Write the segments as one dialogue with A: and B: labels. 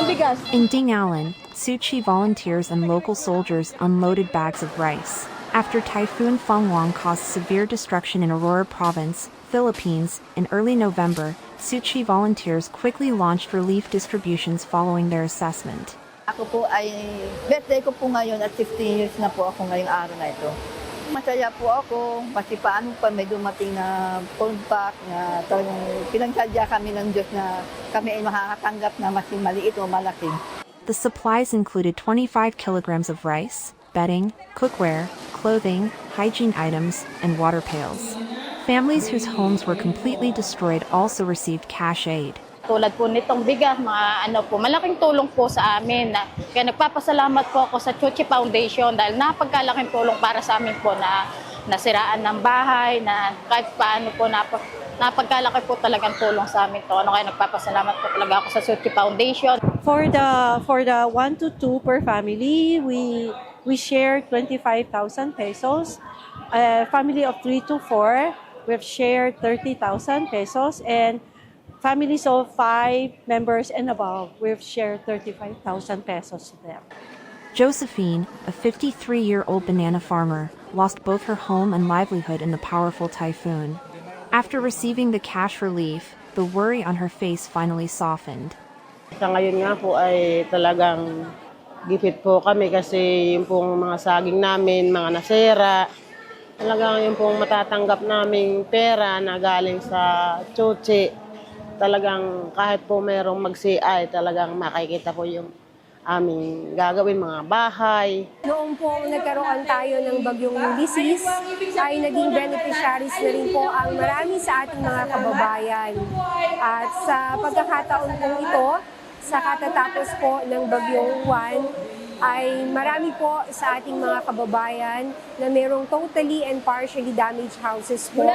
A: In Dingalan, Tzu volunteers and local soldiers unloaded bags of rice. After Typhoon Fangwang caused severe destruction in Aurora Province, Philippines, in early November, Tzu volunteers quickly launched relief distributions following their assessment.
B: Ako po ay, birthday ko po ngayon at 15 years na po ako ngayong araw na ito. Masaya po ako kasi paano pa may dumating na food pack na talagang pinagsadya kami ng Diyos na kami ay makakatanggap na mas maliit o malaki.
A: The supplies included 25 kilograms of rice, bedding, cookware, clothing, hygiene items, and water pails. Families whose homes were completely destroyed also received cash aid.
C: Tulad po nitong bigas, malaking tulong po sa amin. Kaya nagpapasalamat po ako sa Tzu Foundation dahil napagkalaking tulong para sa amin po na nasiraan ng bahay, na kahit paano po napagkalaki po talagang tulong sa amin to. Kaya nagpapasalamat po talaga ako sa Tzu Foundation.
D: For the 1 to 2 per family, we share 25,000 pesos. Family of 3 to 4, we've shared 30,000 pesos, and families of 5 members and above, we've shared 35,000 pesos to them.
A: Josephine, a 53-year-old banana farmer, lost both her home and livelihood in the powerful typhoon. After receiving the cash relief, the worry on her face finally softened.
E: Sa ngayon nga po ay talagang gipit po kami kasi yung pong mga saging namin, mga nasira. Talagang yung pong matatanggap naming pera na galing sa Tzu, talagang kahit po merong mag-CI, talagang makikita po yung aming gagawin mga bahay.
F: Noong po nagkaroon tayo ng bagyong Ulysses, ay naging beneficiaries na rin po ang marami sa ating mga kababayan. At sa pagkakataon po ito, sa katatapos po ng bagyong Juan, ay marami po sa ating mga kababayan na mayroong totally and partially damaged houses po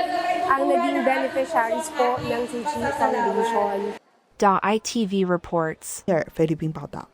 F: ang naging beneficiaries po ng Tzu Foundation.
A: ITV reports.
G: 菲律宾报道。